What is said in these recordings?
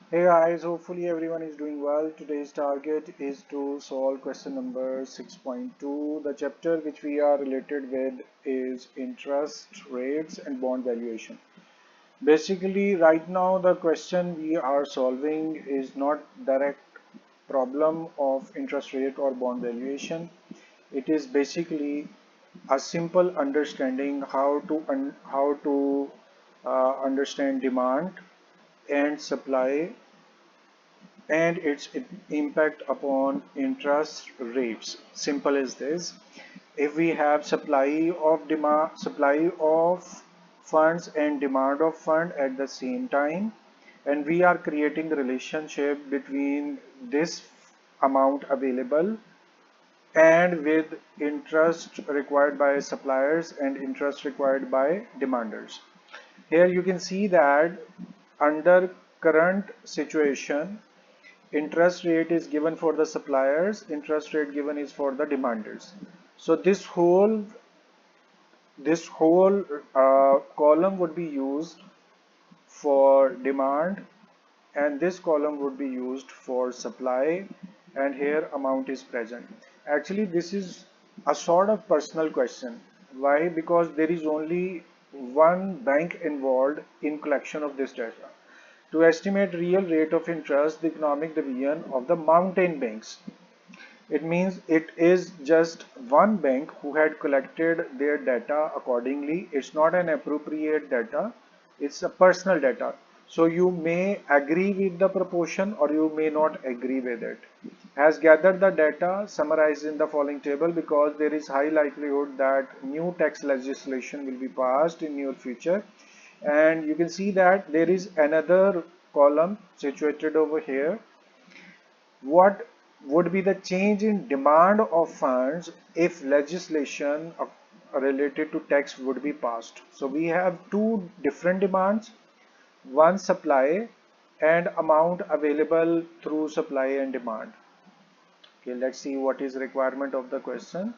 Hey guys, hopefully everyone is doing well. Today's target is to solve question number 6.2. The chapter which we are related with is interest rates and bond valuation. Basically, right now the question we are solving is not direct problem of interest rate or bond valuation. It is basically a simple understanding how to understand demand and supply and its impact upon interest rates. Simple as this. If we have supply of funds and demand of fund at the same time, and we are creating the relationship between this amount available and with interest required by suppliers and interest required by demanders. Here you can see that under current situation, interest rate is given for the suppliers, interest rate given is for the demanders. So this whole column would be used for demand, and this column would be used for supply, and here amount is present. Actually, this is a sort of personal question. Why? Because there is only one bank involved in collection of this data. To estimate real rate of interest, the economic division of the mountain banks. It means it is just one bank who had collected their data accordingly. It's not an appropriate data, it's a personal data. So you may agree with the proportion or you may not agree with it. Has gathered the data summarized in the following table because there is high likelihood that new tax legislation will be passed in near future. And you can see that there is another column situated over here. What would be the change in demand of funds if legislation related to tax would be passed? So we have two different demands, one supply and amount available through supply and demand. Okay, let's see what is requirement of the question.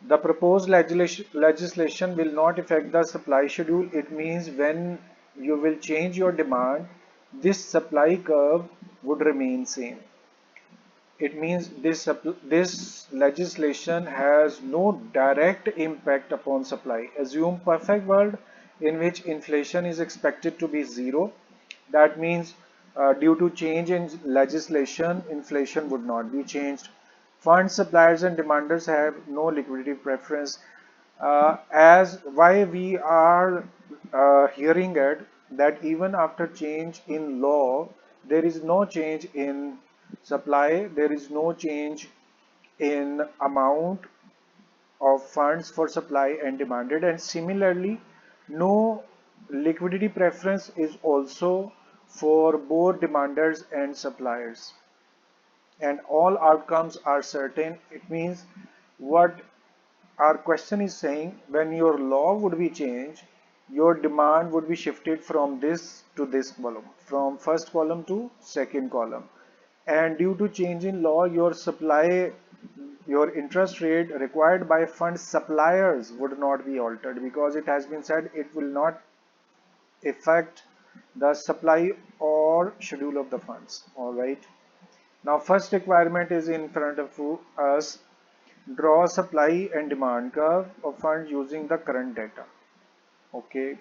The proposed legislation will not affect the supply schedule. It means when you will change your demand, this supply curve would remain same. It means this legislation has no direct impact upon supply. Assume perfect world in which inflation is expected to be zero. That means due to change in legislation, inflation would not be changed. Fund suppliers and demanders have no liquidity preference. As why we are hearing it that even after change in law, there is no change in supply, there is no change in amount of funds for supply and demanded, and similarly no liquidity preference is also for both demanders and suppliers, and all outcomes are certain. It means what our question is saying, when your law would be changed, your demand would be shifted from this to this column, from first column to second column. And due to change in law, your supply, your interest rate required by fund suppliers would not be altered, because it has been said it will not affect the supply or schedule of the funds. All right. Now, first requirement is in front of us. Draw supply and demand curve of funds using the current data. Okay,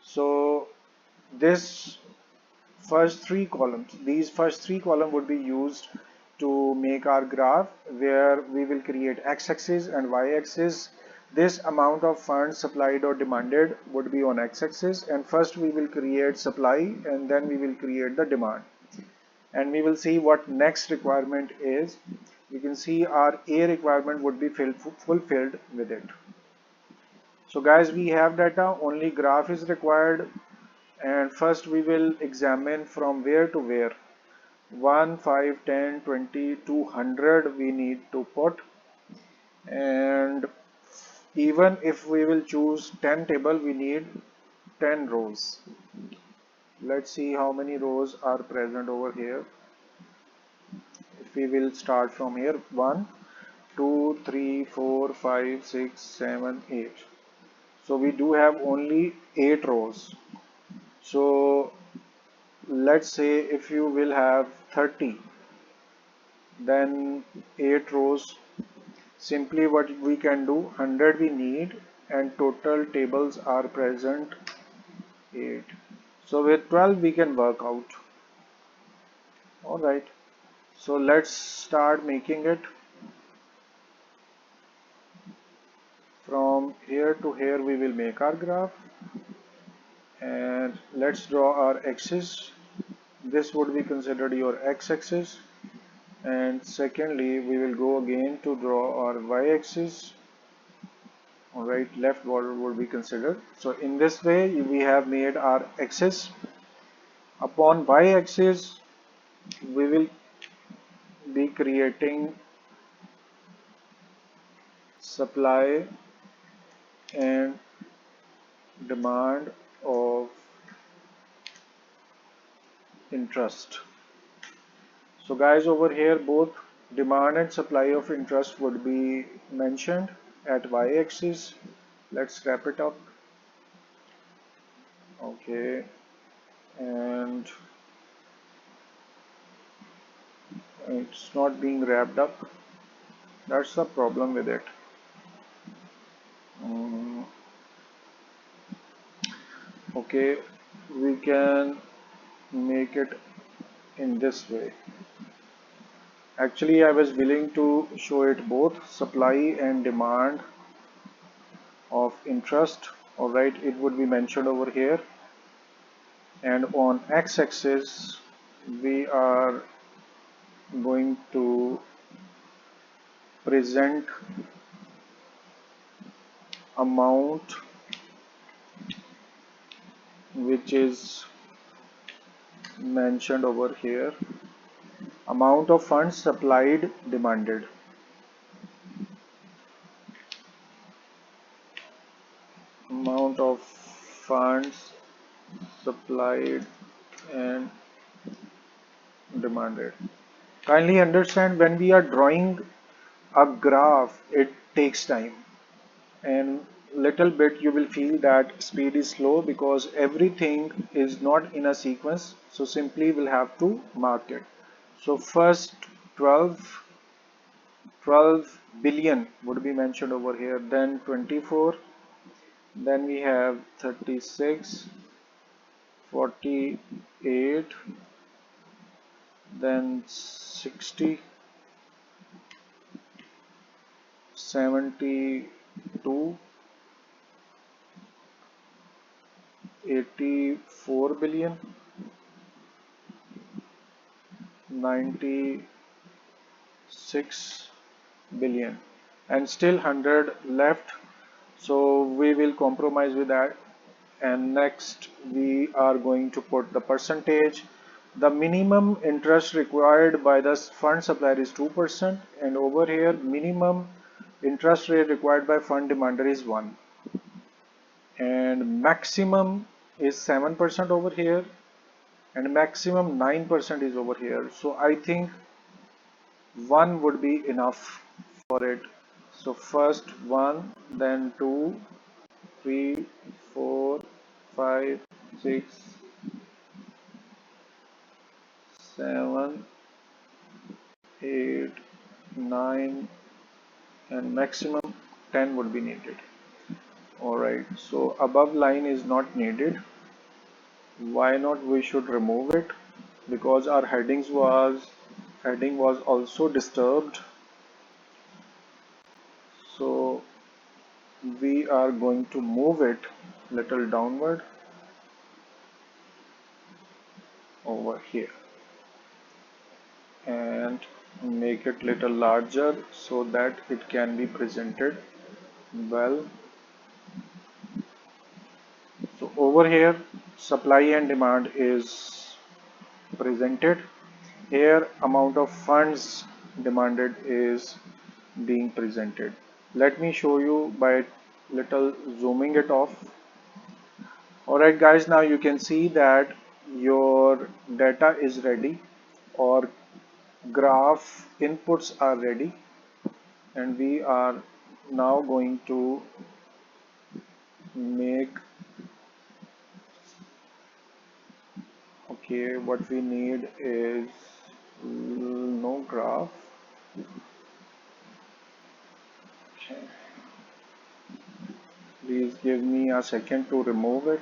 so this these first three columns would be used to make our graph, where we will create x-axis and y-axis. This amount of funds supplied or demanded would be on x-axis, and first we will create supply and then we will create the demand, and we will see what next requirement is. You can see our A requirement would be fulfilled with it. So guys, we have data, only graph is required, and first we will examine from where to where. 1, 5, 10, 20, 200 we need to put, and even if we will choose 10 table, we need 10 rows. Let's see how many rows are present over here. If we will start from here, 1, 2, 3, 4, 5, 6, 7, 8. So we do have only 8 rows. So let's say if you will have 30, then 8 rows. Simply what we can do, 100 we need and total tables are present 8. So with 12 we can work out. Alright, so let's start making it. From here to here we will make our graph, and let's draw our axis. This would be considered your x-axis, and secondly we will go again to draw our y-axis. Alright, left border would be considered. So in this way we have made our axis. Upon y-axis we will be creating supply and demand of interest. So guys, over here both demand and supply of interest would be mentioned at y-axis. Let's wrap it up. Okay, and it's not being wrapped up. That's the problem with it. Mm, okay, we can make it in this way. Actually, I was willing to show it both supply and demand of interest. Alright, it would be mentioned over here, and on x-axis we are going to present amount which is mentioned over here, amount of funds supplied demanded. Amount of funds supplied and demanded. Kindly understand, when we are drawing a graph it takes time, and little bit you will feel that speed is slow because everything is not in a sequence. So simply we'll have to mark it. So first 12 billion would be mentioned over here, then 24, then we have 36, 48, then 60, 72, 84 billion, 96 billion, and still 100 left. So we will compromise with that, and next we are going to put the percentage. The minimum interest required by the fund supplier is 2%, and over here minimum interest rate required by fund demander is 1, and maximum is 7% over here, and maximum 9% is over here. So I think 1 would be enough for it. So first 1, then 2, 3, 4, 5, 6, 7, 8, 9, and maximum 10 would be needed. Alright, so above line is not needed. Why not? We should remove it because our heading was also disturbed. So we are going to move it little downward over here and make it little larger so that it can be presented well. So over here supply and demand is presented. Here amount of funds demanded is being presented. Let me show you by little zooming it off. Alright guys, now you can see that your data is ready, or graph inputs are ready, and we are now going to make Okay, what we need is no graph. Okay. Please give me a second to remove it.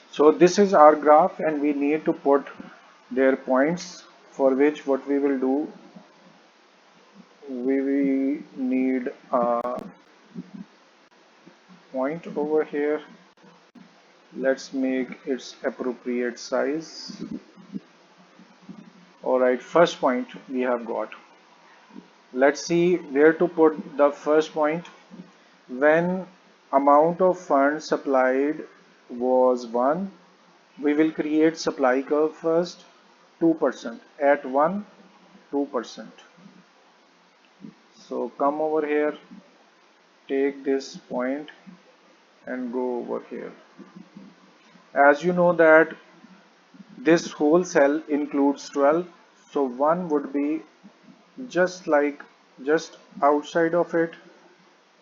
So this is our graph and we need to put their points, for which what we will do, we need a point over here. Let's make its appropriate size. Alright, first point we have got. Let's see where to put the first point. When amount of funds supplied was 1, we will create supply curve first. 2% at 1, 2%. So come over here, take this point and go over here. As you know that this whole cell includes 12, so 1 would be just outside of it,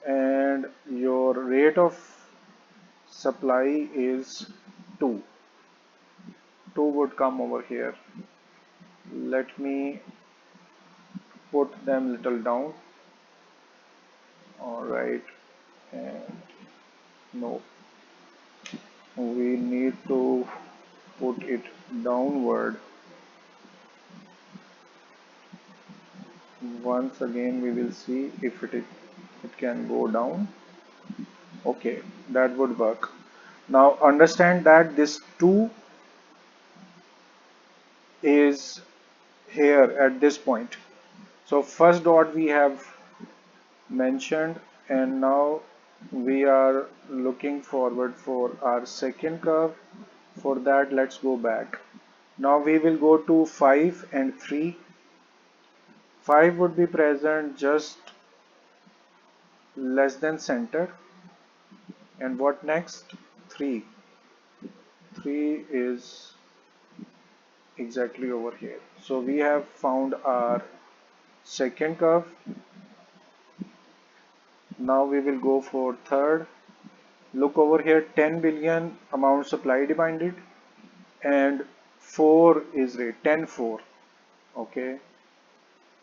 and your rate of supply is 2. 2 would come over here. Let me put them little down. Alright, and no, we need to put it downward. Once again we will see if it can go down. Okay, that would work. Now understand that this 2 is here at this point. So first dot we have mentioned, and now we are looking forward for our second curve. For that, let's go back. Now we will go to 5 and 3. 5 would be present just less than center, and what next? 3. 3 is exactly over here. So we have found our second curve. Now we will go for third. Look over here, 10 billion amount supply demanded and 4 is rate, 10 4. Okay,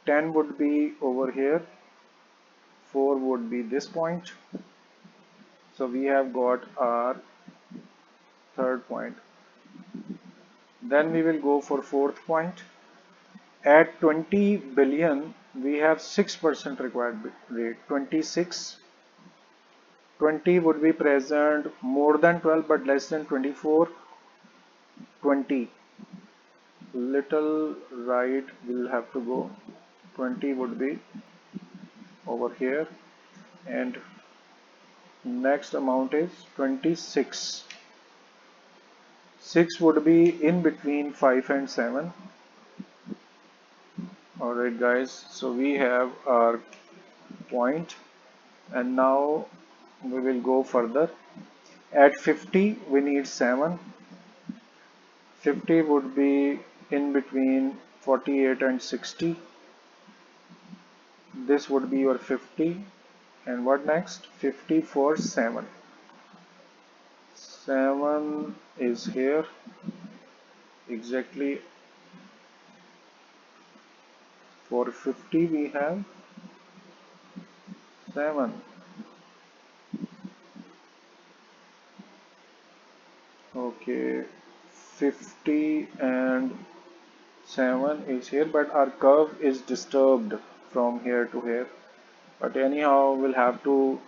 10 would be over here, 4 would be this point. So we have got our third point. Then we will go for fourth point. At 20 billion we have 6% required rate, 26. 20 would be present more than 12 but less than 24. 20, little right will have to go. 20 would be over here, and next amount is 26. 6 would be in between 5 and 7. Alright guys, so we have our point, and now we will go further. At 50 we need 7. 50 would be in between 48 and 60. This would be your 50, and what next? 50 for 7. 7 is here exactly. For 50 we have 7. Okay, 50 and 7 is here, but our curve is disturbed from here to here. But anyhow, we'll have to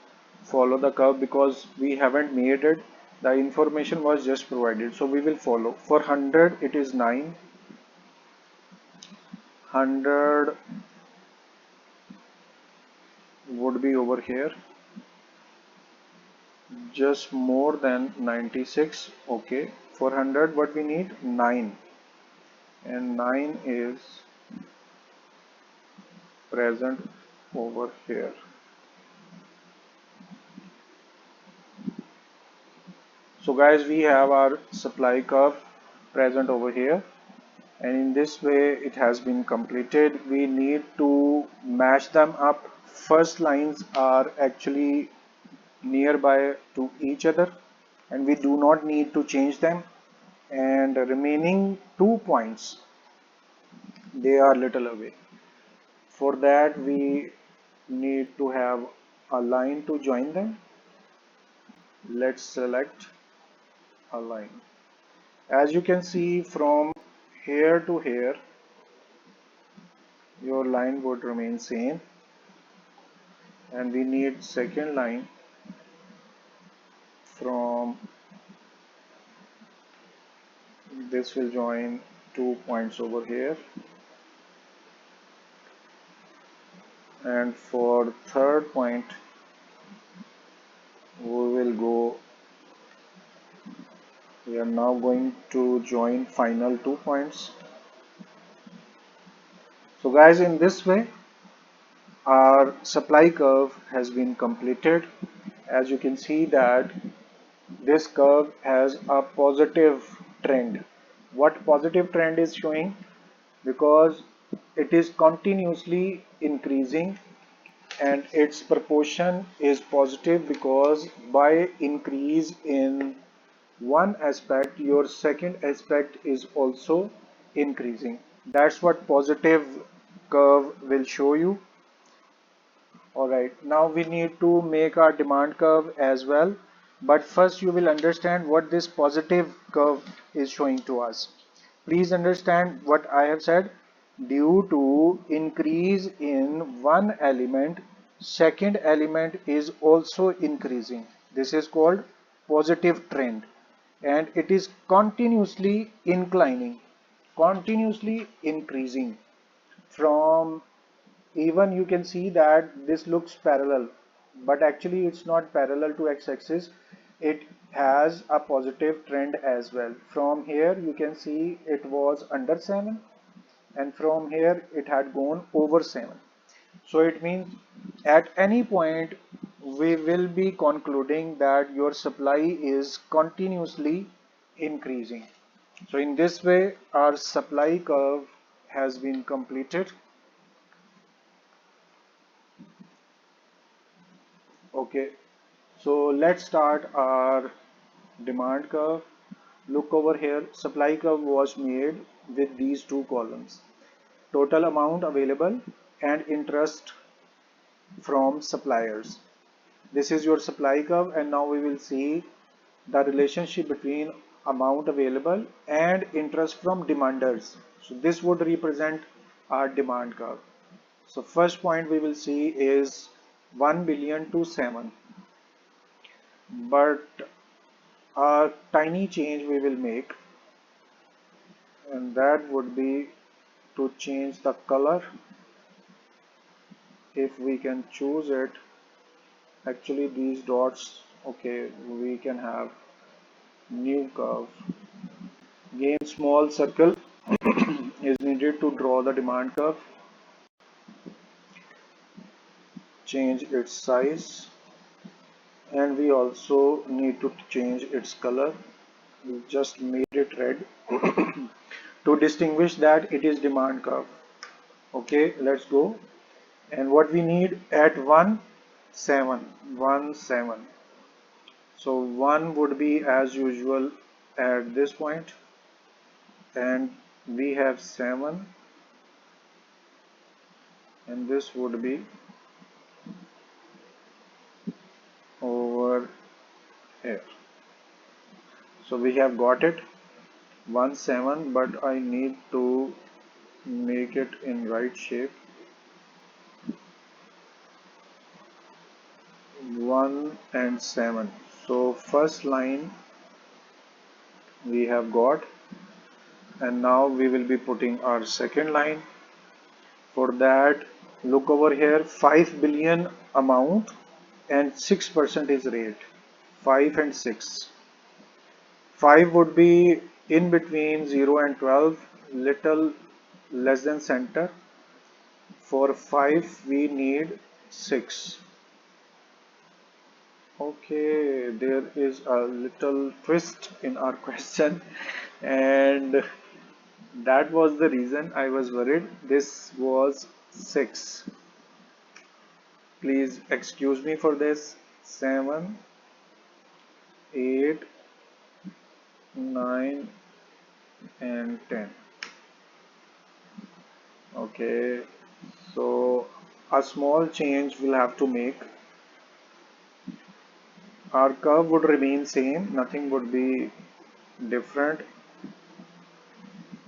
follow the curve because we haven't made it. The information was just provided, so we will follow. For 100 it is 9. 100 would be over here, just more than 96. Okay, for 100 what we need? 9, and 9 is present over here. So guys, we have our supply curve present over here, and in this way it has been completed. We need to match them up. First lines are actually nearby to each other and we do not need to change them. and remaining 2 points, they are little away. For that we need to have a line to join them. Let's select a line. As you can see, from here to here your line would remain same, and we need second line from this will join 2 points over here, and for third point we are now going to join final 2 points. So guys, in this way our supply curve has been completed. As you can see that this curve has a positive trend. What positive trend is showing? Because it is continuously increasing, and its proportion is positive because by increase in one aspect your second aspect is also increasing. That's what positive curve will show you. Alright, now we need to make our demand curve as well, but first you will understand what this positive curve is showing to us. Please understand what I have said. Due to increase in one element, second element is also increasing. This is called positive trend, and it is continuously inclining, continuously increasing. From even you can see that this looks parallel, but actually it's not parallel to x-axis. It has a positive trend as well. From here you can see it was under 7, and from here it had gone over 7. So it means at any point we will be concluding that your supply is continuously increasing. So in this way our supply curve has been completed. Okay, so let's start our demand curve. Look over here, supply curve was made with these two columns: total amount available and interest from suppliers. This is your supply curve, and now we will see the relationship between amount available and interest from demanders. So this would represent our demand curve. So first point we will see is 1 billion to 7, but a tiny change we will make, and that would be to change the color. If we can choose it, actually these dots, okay, we can have new curve. Again, small circle is needed to draw the demand curve. Change its size, and we also need to change its color. We just made it red to distinguish that it is demand curve. Okay, let's go. And what we need at 1 7 1 7, so 1 would be as usual at this point, and we have 7, and this would be over here. So we have got it 1 7, but I need to make it in right shape. 1 and 7, so first line we have got, and now we will be putting our second line. For that, look over here, 5 billion amount and 6% is rate. 5 and 6. 5 would be in between 0 and 12, little less than center. For 5 we need 6. Okay, there is a little twist in our question, and that was the reason I was worried. This was 6. Please excuse me for this. 7, 8, 9, and 10. Okay, so a small change we'll have to make. Our curve would remain same, nothing would be different.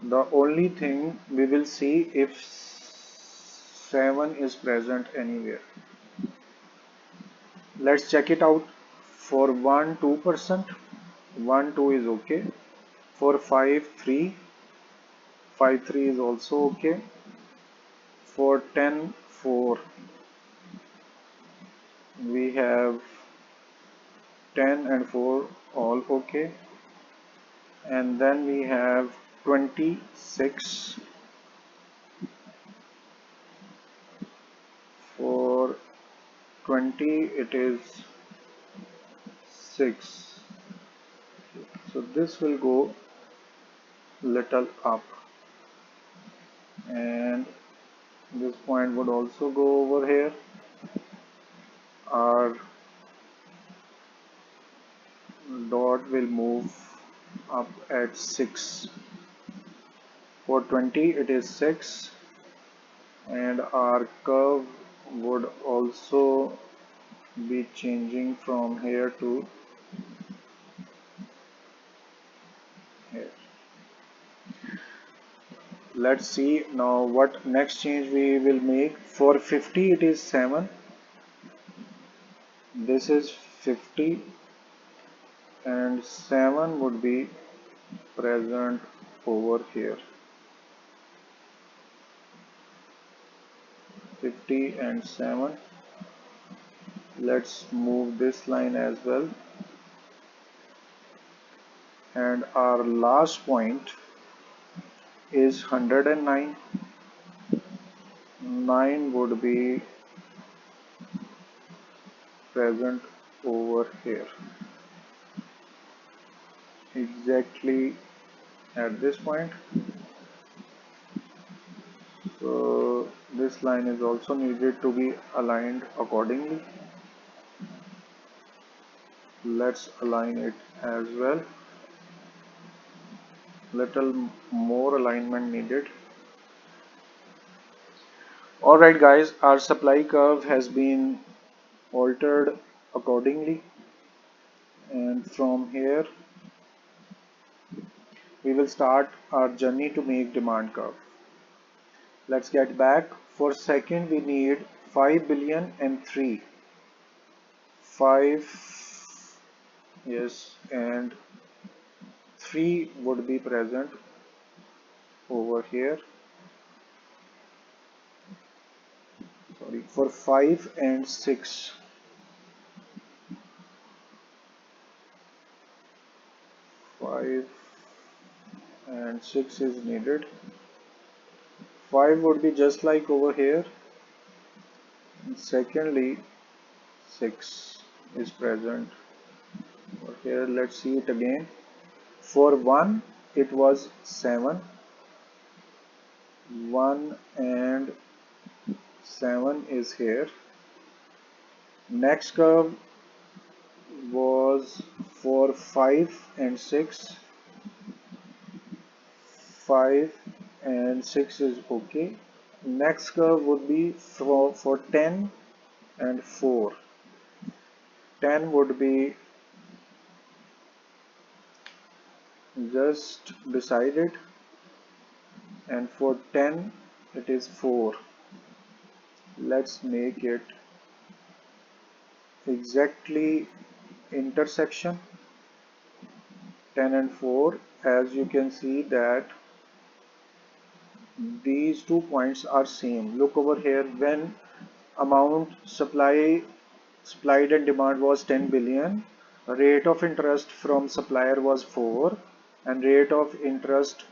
The only thing we will see if 7 is present anywhere. Let's check it out. For 1 2%, 1 2 is okay. For 5 3, 5 3 is also okay. For 10 4, we have 10 and 4 all okay. And then we have 26. For 20 it is 6. So this will go little up, and this point would also go over here. Our dot will move up at 6. For 20 it is 6, and our curve would also be changing from here to here. Let's see now what next change we will make. For 50 it is 7. This is 50, and 7 would be present over here. 50 and 7. Let's move this line as well. And our last point is 109. 9 would be present over here, exactly at this point. So this line is also needed to be aligned accordingly. Let's align it as well. Little more alignment needed. Alright guys, our supply curve has been altered accordingly, and from here we will start our journey to make demand curve. Let's get back. For second we need 5 billion and 3. 5, yes, and 3 would be present over here. Sorry, for 5 and 6. 5 and 6 is needed. 5 would be just like over here. And secondly, 6 is present over here. Let's see it again. For 1 it was 7. 1 and 7 is here. Next curve was for 5 and 6. 5 and 6 is okay. Next curve would be for 10 and 4. 10 would be just beside it, and for 10 it is 4. Let's make it exactly intersection 10 and 4. As you can see that these 2 points are same. Look over here, when amount supplied and demand was 10 billion, rate of interest from supplier was 4, and rate of interest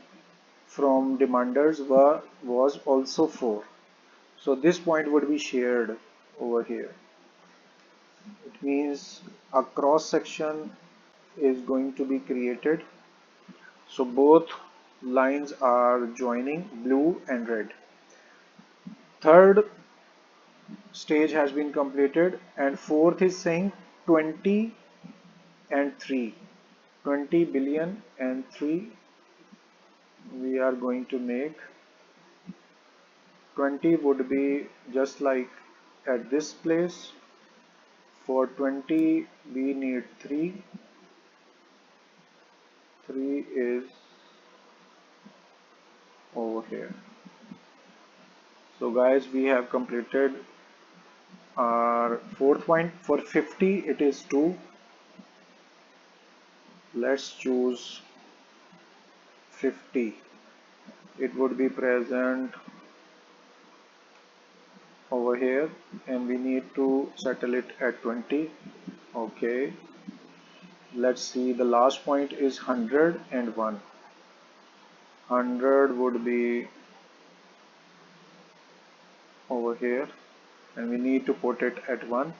from demanders was also 4. So this point would be shared over here. It means a cross section is going to be created. So both lines are joining, blue and red. Third stage has been completed, and fourth is saying 20 and 3. 20 billion and 3 we are going to make 20 would be just like at this place. For 20 we need 3. 3 is over here. So guys, we have completed our fourth point. For 50 it is 2. Let's choose 50. It would be present over here and we need to settle it at 20. Okay, let's see, the last point is 101. 100 would be over here and we need to put it at 1.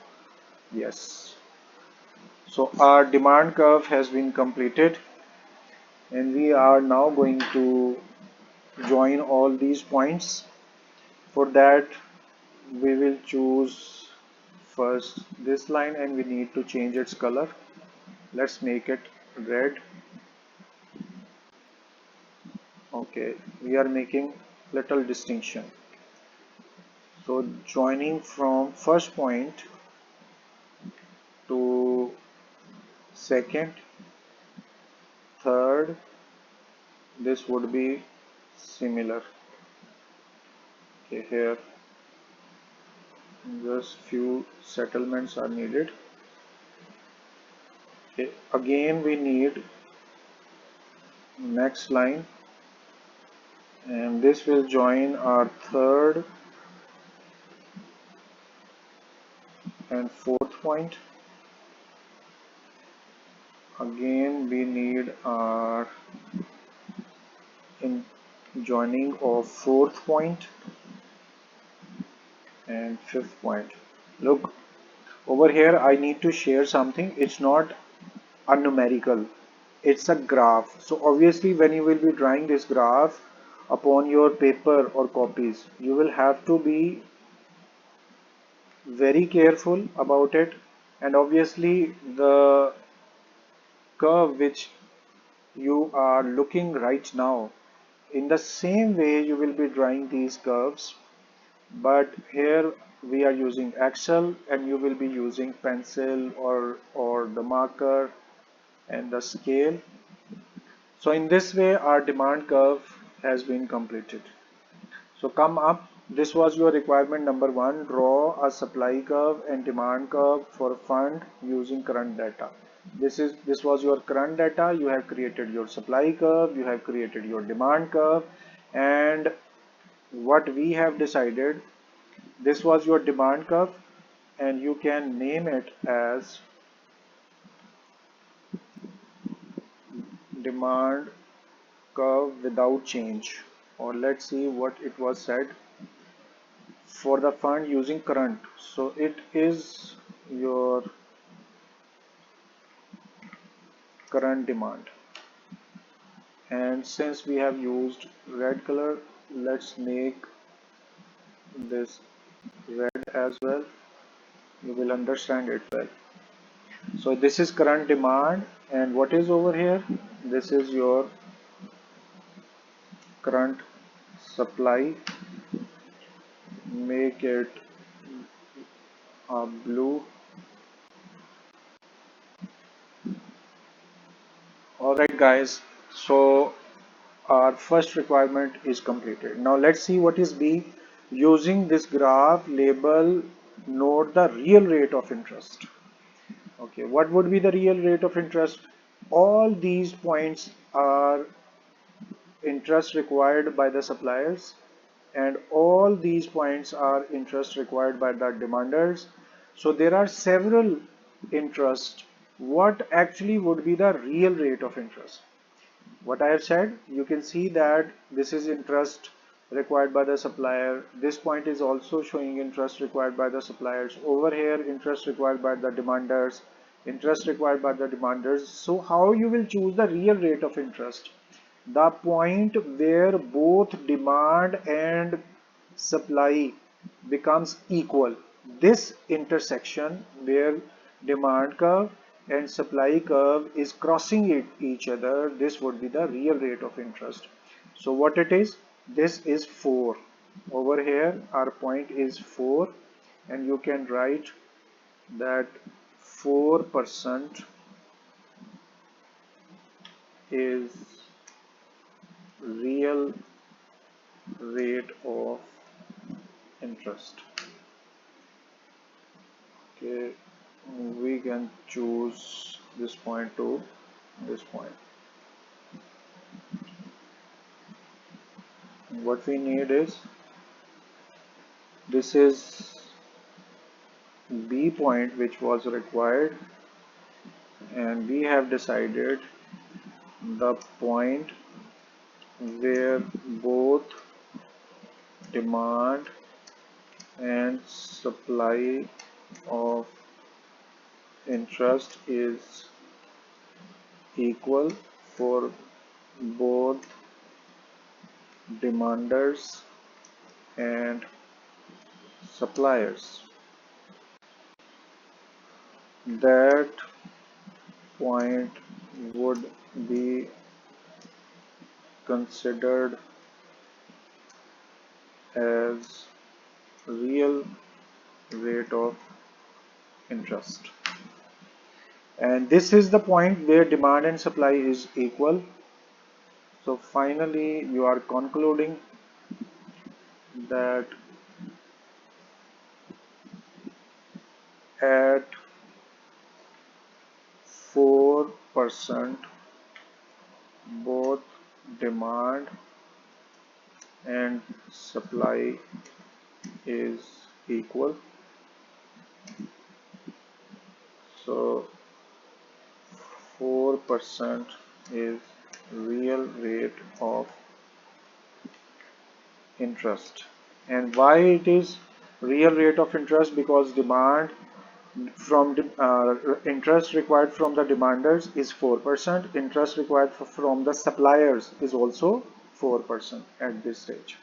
Yes, so our demand curve has been completed and we are now going to join all these points. For that we will choose first this line and we need to change its color. Let's make it red. Okay, we are making little distinction. So joining from first point to second, third, this would be similar. Okay, here just few settlements are needed. Okay, again we need next line and this will join our third and fourth point. Again we need our in joining of fourth point and fifth point. Look, over here I need to share something. It's not a numerical, it's a graph. So obviously when you will be drawing this graph upon your paper or copies, you will have to be very careful about it. And obviously the curve which you are looking right now, in the same way you will be drawing these curves, but here we are using Excel and you will be using pencil or the marker and the scale. So in this way our demand curve has been completed. So come up, this was your requirement number 1. Draw a supply curve and demand curve for fund using current data. This was your current data. You have created your supply curve, you have created your demand curve, and what we have decided, this was your demand curve and you can name it as demand curve without change, or let's see what it was said for the fund using current. So it is your current demand, and since we have used red color, let's make this red as well. You will understand it well. So this is current demand, and what is over here, this is your current supply. Make it blue. Alright guys, so our first requirement is completed. Now let's see what is B. Using this graph label, note the real rate of interest. Okay, what would be the real rate of interest? All these points are interest required by the suppliers and all these points are interest required by the demanders. So there are several interest. What actually would be the real rate of interest? What I have said, you can see that this is interest required by the supplier. This point is also showing interest required by the suppliers. Over here, interest required by the demanders, interest required by the demanders. So how you will choose the real rate of interest? The point where both demand and supply becomes equal. This intersection where demand curve and supply curve is crossing each other, this would be the real rate of interest. So what it is? This is 4. Over here our point is 4, and you can write that 4% is real rate of interest. Okay, we can choose this point to this point. What we need is, this is B point which was required, and we have decided the point where both demand and supply of interest is equal for both demanders and suppliers. That point would be considered as real rate of interest. And this is the point where demand and supply is equal. So finally you are concluding that at 4% both demand and supply is equal. So 4% is real rate of interest. And why it is real rate of interest? Because demand from interest required from the demanders is 4%. Interest required from the suppliers is also 4% at this stage.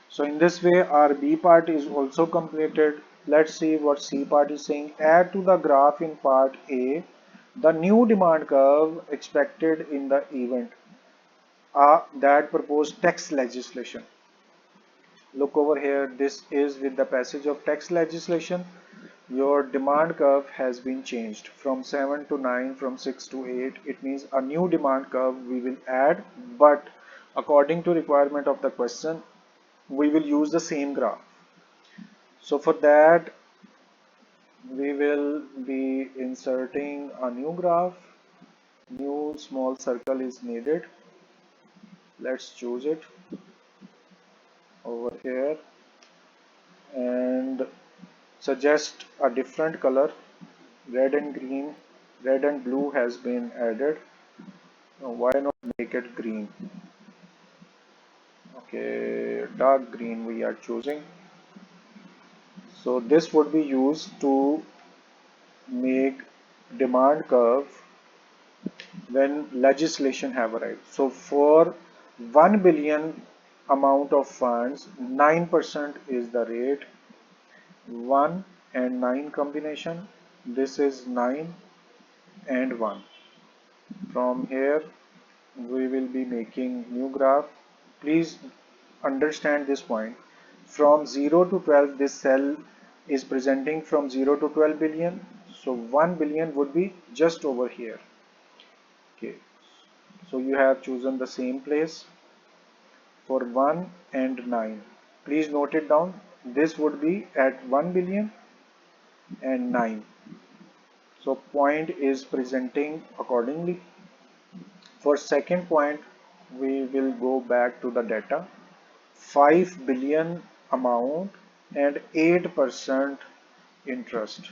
So in this way our B part is also completed. Let's see what C part is saying. Add to the graph in part A the new demand curve expected in the event that proposed tax legislation. Look over here, this is with the passage of tax legislation. Your demand curve has been changed from 7 to 9, from 6 to 8. It means a new demand curve we will add, but according to requirement of the question, we will use the same graph. So for that, we will be inserting a new graph. New small circle is needed. Let's choose it over here and suggest a different color. Red and green, red and blue has been added. Now why not make it green? Okay, dark green we are choosing. So this would be used to make demand curve when legislation have arrived. So for 1 billion amount of funds, 9% is the rate. 1 and 9 combination, this is 9 and 1. From here we will be making new graph. Please understand this point. From 0 to 12, this cell is presenting from 0 to 12 billion. So 1 billion would be just over here. Okay, so you have chosen the same place for 1 and 9. Please note it down. This would be at 1 billion and 9. So point is presenting accordingly. For second point, we will go back to the data. 5 billion amount and 8% interest.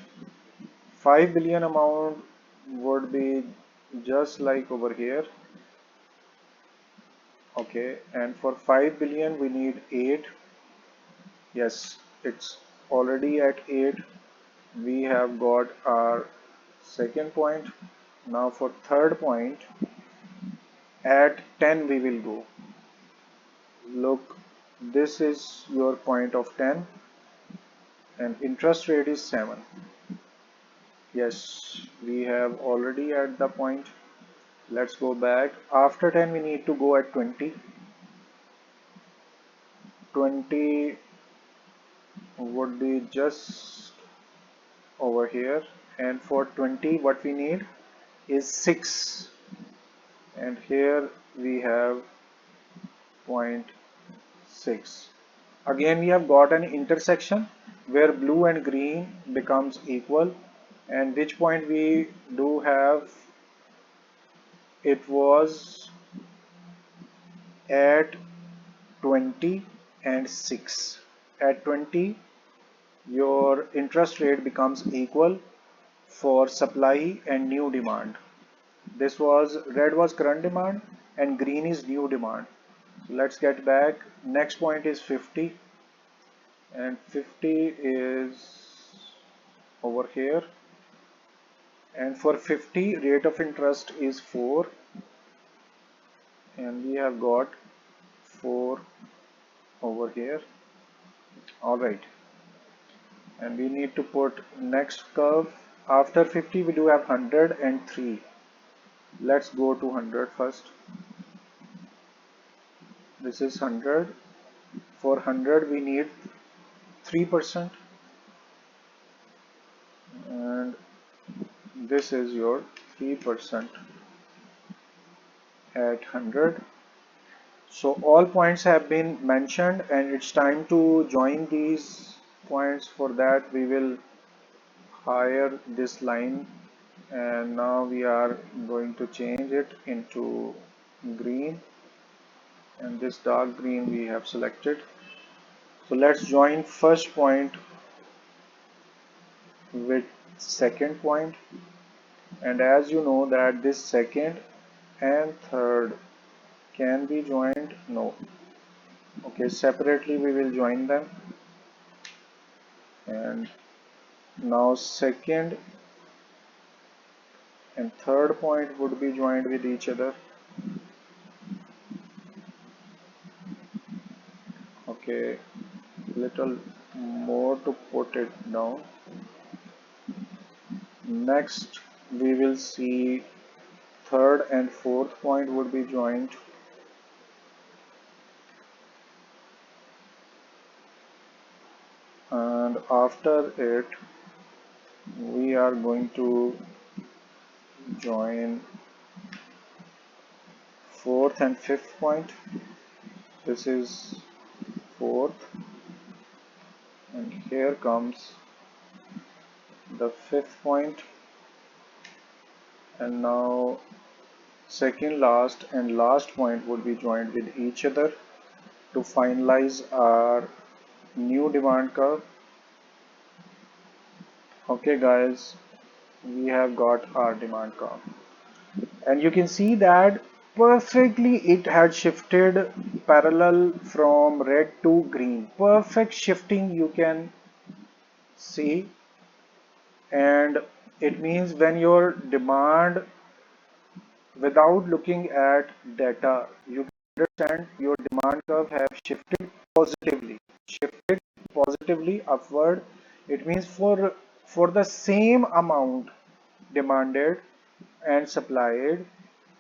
5 billion amount would be just like over here. Okay, and for 5 billion we need 8. Yes, it's already at 8. We have got our second point. Now for third point, at 10 we will go. Look, this is your point of 10 and interest rate is 7. Yes, we have already at the point. Let's go back. After 10 we need to go at 20. 20 would be just over here, and for 20 what we need is 6, and here we have point 6. Again we have got an intersection where blue and green becomes equal, and which point we do have, it was at 20 and 6. At 20 your interest rate becomes equal for supply and new demand. This was, red was current demand and green is new demand. So let's get back. Next point is 50, and 50 is over here, and for 50 rate of interest is 4, and we have got 4 over here. All right, and we need to put next curve. After 50 we do have 103. Let's go to 100 first. This is 100. For 100 we need 3%, and this is your 3% at 100. So all points have been mentioned, and it's time to join these points. For that we will hire this line, and now we are going to change it into green, and this dark green we have selected. So let's join first point with second point, and as you know that this second and third can be joined. No, okay, separately we will join them, and now second and third point would be joined with each other. Okay, little more to put it down. Next we will see third and fourth point would be joined, and after it we are going to join fourth and fifth point. This is fourth, and here comes the fifth point, and now second last and last point would be joined with each other to finalize our new demand curve. Okay guys, we have got our demand curve, and you can see that perfectly it had shifted parallel from red to green. Perfect shifting you can see, and it means when your demand, without looking at data, you can understand your demand curve have shifted positively upward. It means for the same amount demanded and supplied,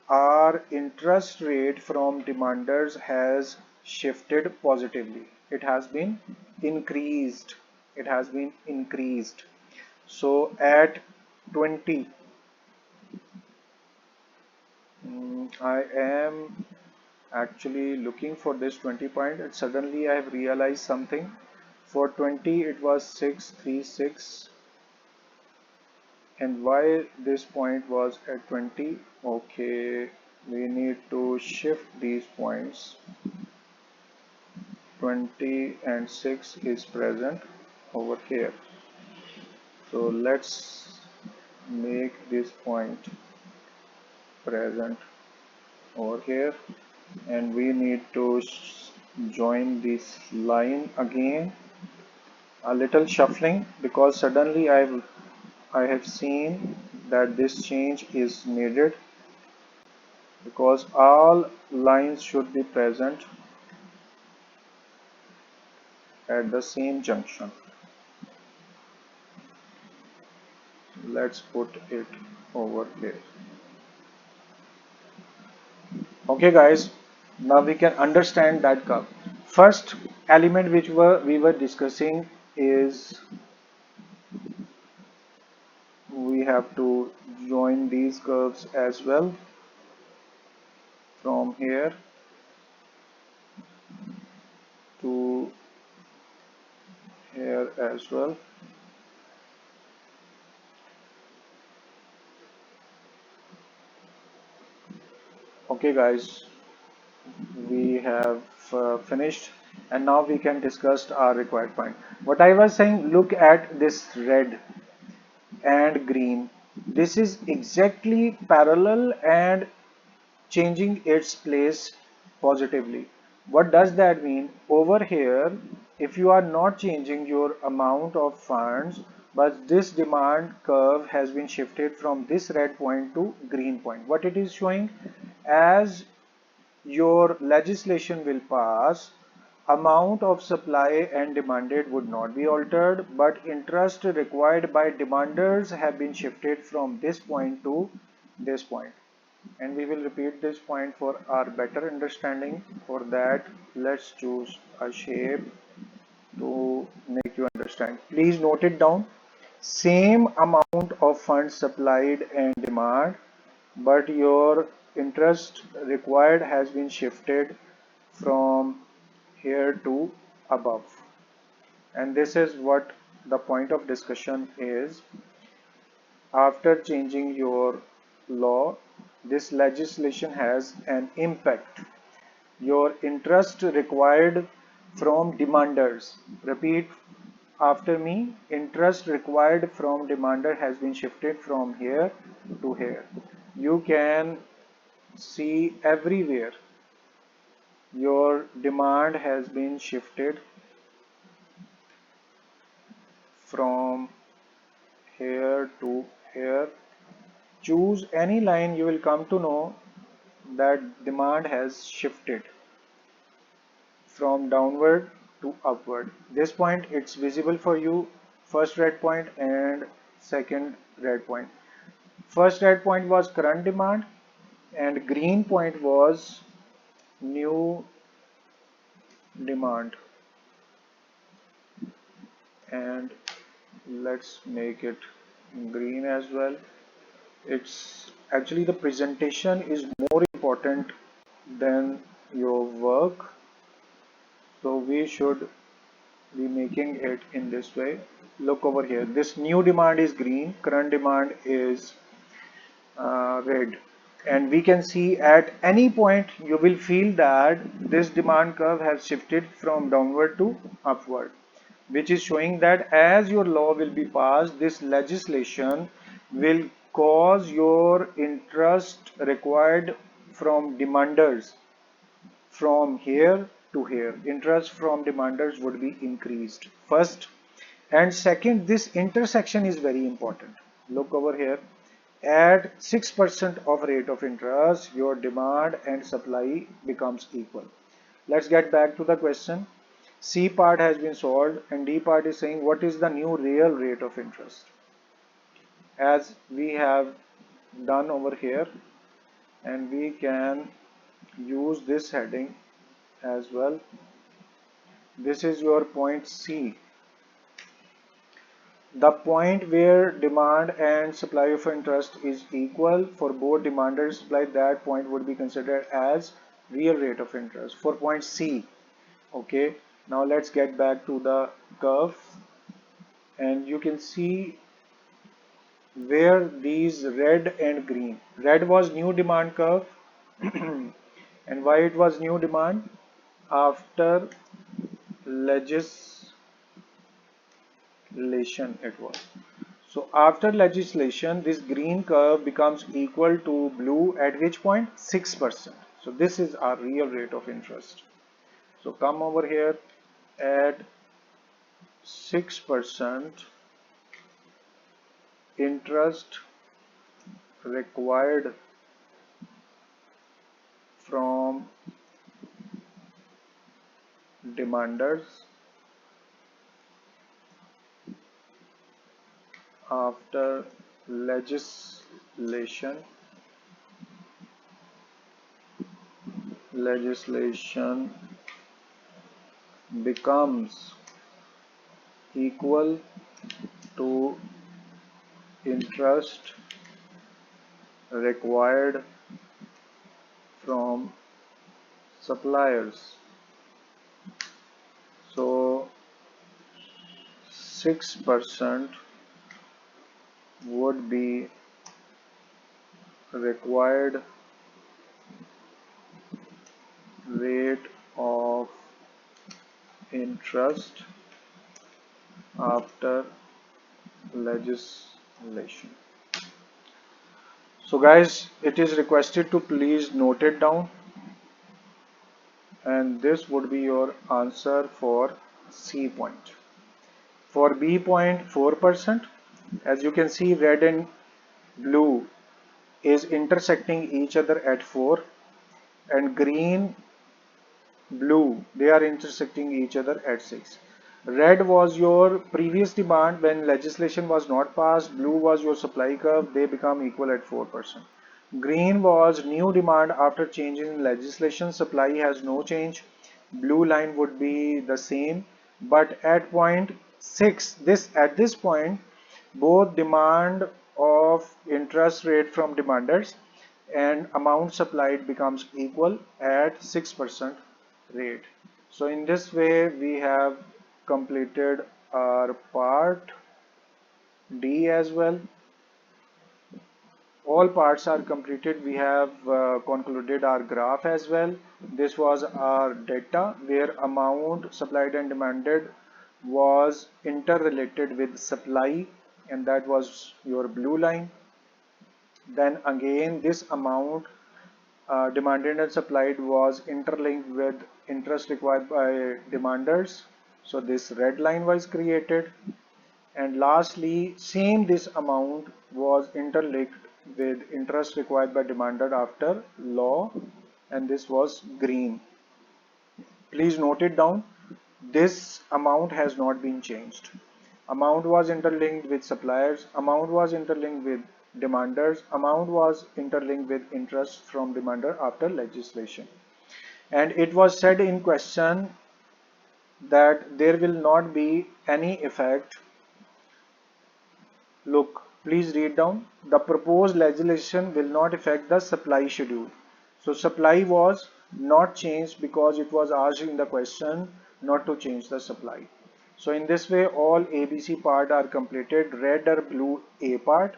our interest rate from demanders has shifted positively. It has been increased. It has been increased. So at 20, I am actually looking for this 20 point, and suddenly I have realized something. For 20 it was 636, and why this point was at 20? Okay, we need to shift these points. 20 and 6 is present over here, so let's make this point present over here, and we need to join this line again. A little shuffling, because suddenly I have seen that this change is needed, because all lines should be present at the same junction. Let's put it over here. Okay guys, now we can understand that curve. First element which we were discussing is we have to join these curves as well from here to here as well. Okay guys, we have finished, and now we can discuss our required point. What I was saying, look at this red and green. This is exactly parallel and changing its place positively. What does that mean? Over here, if you are not changing your amount of funds, but this demand curve has been shifted from this red point to green point. What it is showing, as your legislation will pass, amount of supply and demanded would not be altered, but interest required by demanders have been shifted from this point to this point. And we will repeat this point for our better understanding. For that, let's choose a shape to make you understand. Please note it down. Same amount of funds supplied and demand, but your interest required has been shifted from here to above. And this is what the point of discussion is. After changing your law, this legislation has an impact. Your interest required from demanders. Repeat after me. Interest required from demander has been shifted from here to here. You can see everywhere your demand has been shifted from here to here. Choose any line, you will come to know that demand has shifted from downward to upward. This point, it's visible for you, first red point and second red point. First red point was current demand and green point was new demand. And let's make it green as well. It's actually, the presentation is more important than your work, so we should be making it in this way. Look over here, this new demand is green, current demand is red, and we can see at any point you will feel that this demand curve has shifted from downward to upward, which is showing that as your law will be passed, this legislation will cause your interest required from demanders from here to here. Interest from demanders would be increased first, and second, this intersection is very important. Look over here, at 6% of rate of interest, your demand and supply becomes equal. Let's get back to the question. C part has been solved and D part is saying what is the new real rate of interest. As we have done over here, and we can use this heading as well. This is your point C. The point where demand and supply of interest is equal for both demand and supply, that point would be considered as real rate of interest for point C. Okay, now let's get back to the curve, and you can see where these red and green. Red was new demand curve and why it was new demand? After legislation it was. So after legislation, this green curve becomes equal to blue at which point? 6%. So this is our real rate of interest. So come over here, at 6% interest required from demanders after legislation becomes equal to interest required from suppliers. So 6% would be required rate of interest after legislation. So guys, it is requested to please note it down, and this would be your answer for C point. For B point, 4%. As you can see, red and blue is intersecting each other at 4, and green, blue, they are intersecting each other at 6. Red was your previous demand when legislation was not passed. Blue was your supply curve. They become equal at 4%. Green was new demand after change in legislation. Supply has no change. Blue line would be the same. But at point 6, at this point, both demand of interest rate from demanders and amount supplied becomes equal at 6% rate. So in this way we have completed our part D as well. All parts are completed. We have concluded our graph as well. This was our data where amount supplied and demanded was interrelated with supply, and that was your blue line. Then again this amount demanded and supplied was interlinked with interest required by demanders. So this red line was created. And lastly, same this amount was interlinked with interest required by demander after law, and this was green. Please note it down. This amount has not been changed. Amount was interlinked with suppliers, amount was interlinked with demanders, amount was interlinked with interest from demander after legislation. And it was said in question that there will not be any effect. Look, please read down. The proposed legislation will not affect the supply schedule. So supply was not changed because it was asked in the question not to change the supply. So in this way all ABC part are completed, red or blue A part,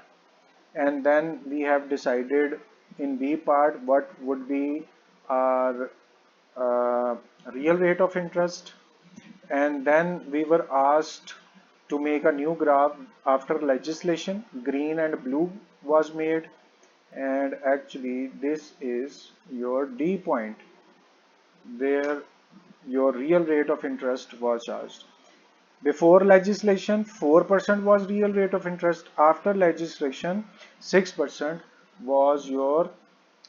and then we have decided in B part what would be our uh, real rate of interest, and then we were asked to make a new graph after legislation. Green and blue was made, and actually this is your D point where your real rate of interest was charged. Before legislation 4% was real rate of interest. After legislation 6% was your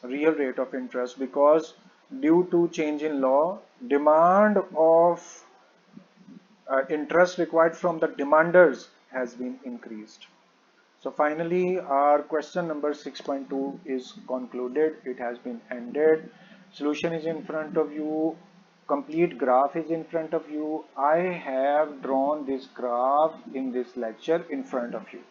real rate of interest, because due to change in law demand of interest required from the demanders has been increased. So finally our question number 6.2 is concluded. It has been ended. Solution is in front of you. Complete graph is in front of you. I have drawn this graph in this lecture in front of you.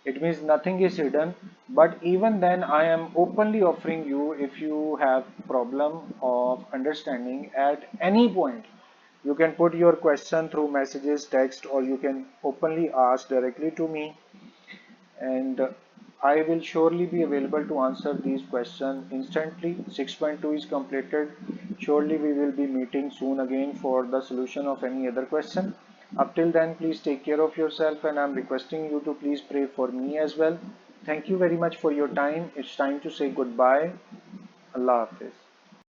It means nothing is hidden, but even then I am openly offering you, if you have problem of understanding at any point, you can put your question through messages, text, or you can openly ask directly to me, and I will surely be available to answer these questions instantly. 6.2 is completed. Surely we will be meeting soon again for the solution of any other question. Up till then, please take care of yourself, and I'm requesting you to please pray for me as well. Thank you very much for your time. It's time to say goodbye. Allah Hafiz.